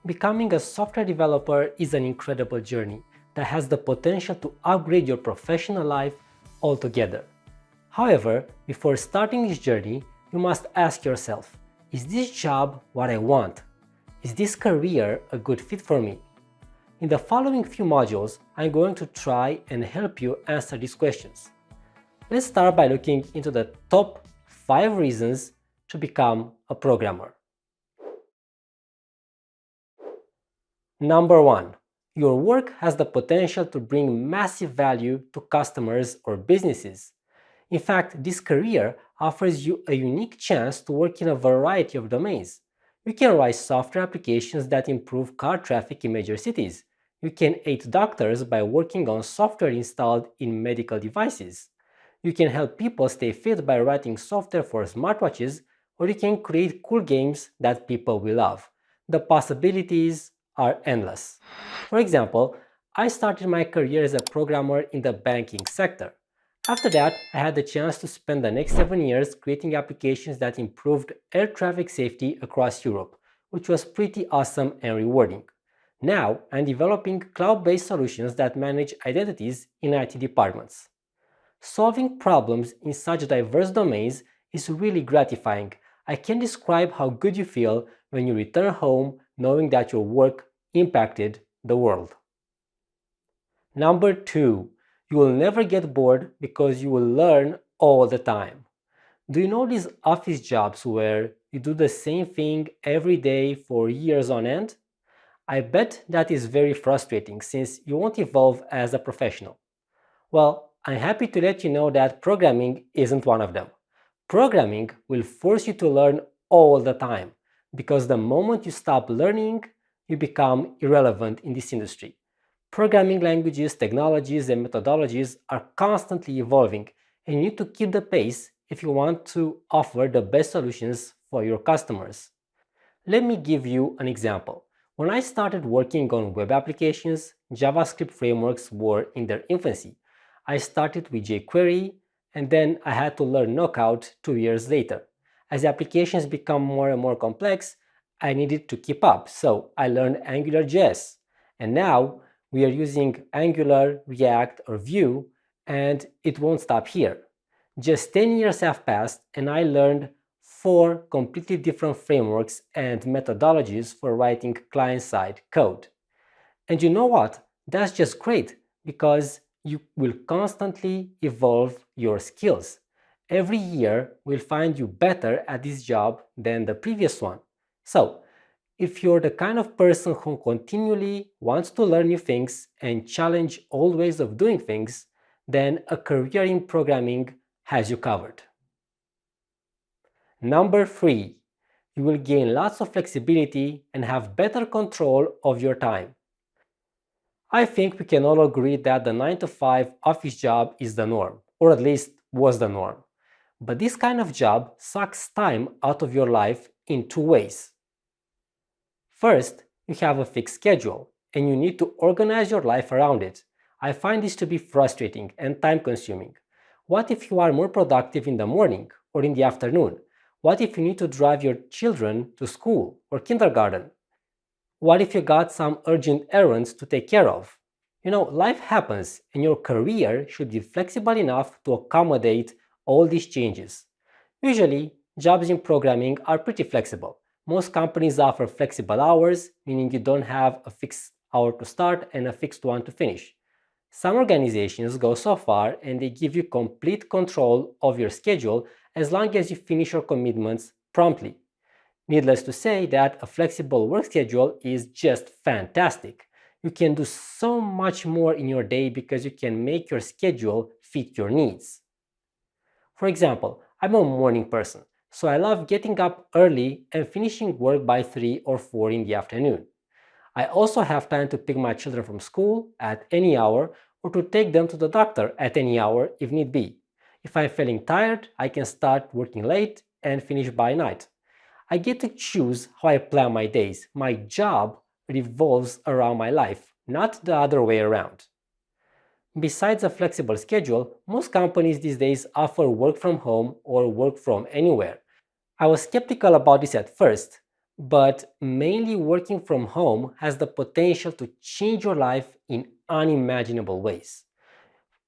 Becoming a software developer is an incredible journey that has the potential to upgrade your professional life altogether. However, before starting this journey, you must ask yourself, is this job what I want? Is this career a good fit for me? In the following few modules, I'm going to try and help you answer these questions. Let's start by looking into the top 5 reasons to become a programmer. Number 1. Your work has the potential to bring massive value to customers or businesses. In fact, this career offers you a unique chance to work in a variety of domains. You can write software applications that improve car traffic in major cities. You can aid doctors by working on software installed in medical devices. You can help people stay fit by writing software for smartwatches, or you can create cool games that people will love. The possibilities are endless. For example, I started my career as a programmer in the banking sector. After that, I had the chance to spend the next 7 years creating applications that improved air traffic safety across Europe, which was pretty awesome and rewarding. Now, I'm developing cloud-based solutions that manage identities in IT departments. Solving problems in such diverse domains is really gratifying. I can't describe how good you feel when you return home knowing that your work impacted the world. Number 2. You will never get bored because you will learn all the time. Do you know these office jobs where you do the same thing every day for years on end? I bet that is very frustrating since you won't evolve as a professional. Well, I'm happy to let you know that programming isn't one of them. Programming will force you to learn all the time because the moment you stop learning, you become irrelevant in this industry. Programming languages, technologies, and methodologies are constantly evolving, and you need to keep the pace if you want to offer the best solutions for your customers. Let me give you an example. When I started working on web applications, JavaScript frameworks were in their infancy. I started with jQuery, and then I had to learn Knockout 2 years later. As applications become more and more complex, I needed to keep up, so I learned AngularJS. And now we are using Angular, React, or Vue, and it won't stop here. Just 10 years have passed, and I learned 4 completely different frameworks and methodologies for writing client-side code. And you know what? That's just great because you will constantly evolve your skills. Every year will find you better at this job than the previous one. So, if you're the kind of person who continually wants to learn new things and challenge old ways of doing things, then a career in programming has you covered. Number 3. You will gain lots of flexibility and have better control of your time. I think we can all agree that the 9 to 5 office job is the norm, or at least was the norm. But this kind of job sucks time out of your life in 2 ways. First, you have a fixed schedule, and you need to organize your life around it. I find this to be frustrating and time-consuming. What if you are more productive in the morning or in the afternoon? What if you need to drive your children to school or kindergarten? What if you got some urgent errands to take care of? Life happens, and your career should be flexible enough to accommodate all these changes. Usually, jobs in programming are pretty flexible. Most companies offer flexible hours, meaning you don't have a fixed hour to start and a fixed one to finish. Some organizations go so far and they give you complete control of your schedule as long as you finish your commitments promptly. Needless to say that a flexible work schedule is just fantastic. You can do so much more in your day because you can make your schedule fit your needs. For example, I'm a morning person, so I love getting up early and finishing work by 3 or 4 in the afternoon. I also have time to pick my children from school at any hour or to take them to the doctor at any hour if need be. If I'm feeling tired, I can start working late and finish by night. I get to choose how I plan my days. My job revolves around my life, not the other way around. Besides a flexible schedule, most companies these days offer work from home or work from anywhere. I was skeptical about this at first, but mainly working from home has the potential to change your life in unimaginable ways.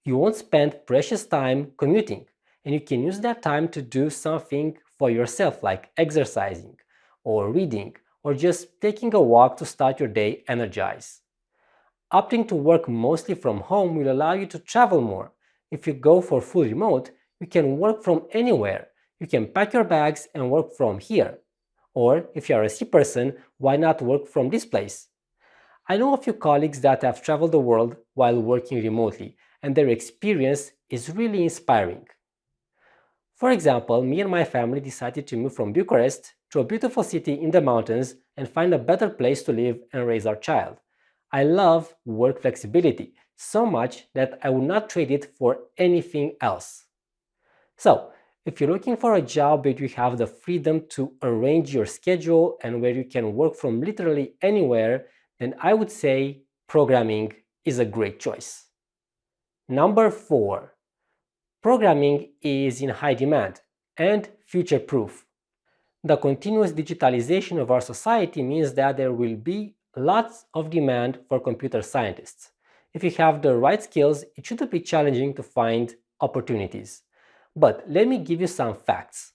You won't spend precious time commuting, and you can use that time to do something for yourself, like exercising, or reading, or just taking a walk to start your day energized. Opting to work mostly from home will allow you to travel more. If you go for full remote, you can work from anywhere. You can pack your bags and work from here. Or if you are a C person, why not work from this place? I know a few colleagues that have traveled the world while working remotely, and their experience is really inspiring. For example, me and my family decided to move from Bucharest to a beautiful city in the mountains and find a better place to live and raise our child. I love work flexibility so much that I would not trade it for anything else. So, if you're looking for a job where you have the freedom to arrange your schedule and where you can work from literally anywhere, then I would say programming is a great choice. Number 4. Programming is in high demand and future proof. The continuous digitalization of our society means that there will be lots of demand for computer scientists. If you have the right skills, it shouldn't be challenging to find opportunities. But let me give you some facts.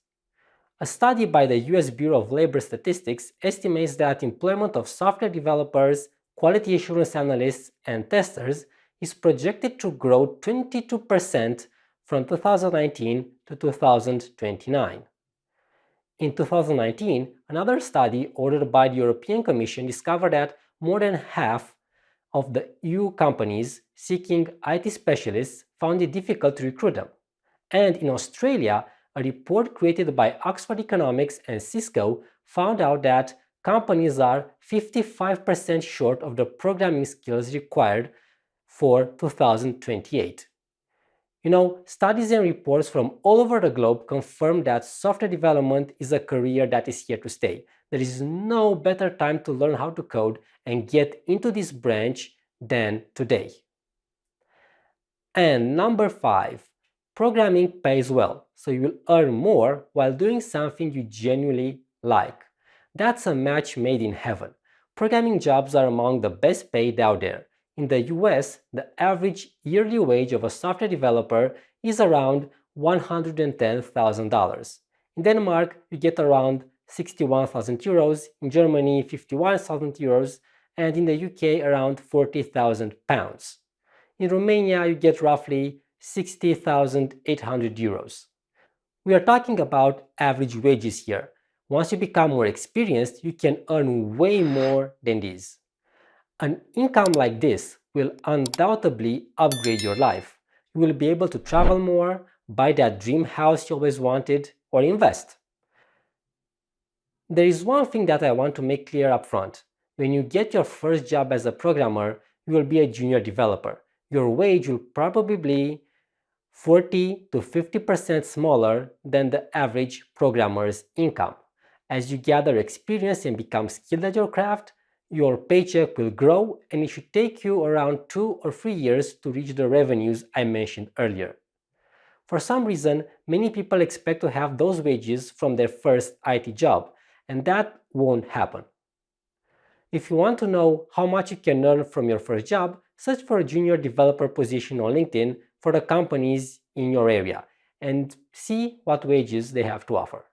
A study by the US Bureau of Labor Statistics estimates that employment of software developers, quality assurance analysts, and testers is projected to grow 22% from 2019 to 2029. In 2019, another study ordered by the European Commission discovered that more than half of the EU companies seeking IT specialists found it difficult to recruit them. And in Australia, a report created by Oxford Economics and Cisco found out that companies are 55% short of the programming skills required for 2028. Studies and reports from all over the globe confirm that software development is a career that is here to stay. There is no better time to learn how to code and get into this branch than today. And number 5, programming pays well, so you will earn more while doing something you genuinely like. That's a match made in heaven. Programming jobs are among the best paid out there. In the US, the average yearly wage of a software developer is around $110,000. In Denmark, you get around 61,000 euros, in Germany 51,000 euros, and in the UK around 40,000 pounds. In Romania, you get roughly 60,800 euros. We are talking about average wages here. Once you become more experienced, you can earn way more than this. An income like this will undoubtedly upgrade your life. You will be able to travel more, buy that dream house you always wanted, or invest. There is one thing that I want to make clear up front. When you get your first job as a programmer, you will be a junior developer. Your wage will probably be 40 to 50% smaller than the average programmer's income. As you gather experience and become skilled at your craft, your paycheck will grow, and it should take you around 2 or 3 years to reach the revenues I mentioned earlier. For some reason, many people expect to have those wages from their first IT job, and that won't happen. If you want to know how much you can earn from your first job, search for a junior developer position on LinkedIn for the companies in your area and see what wages they have to offer.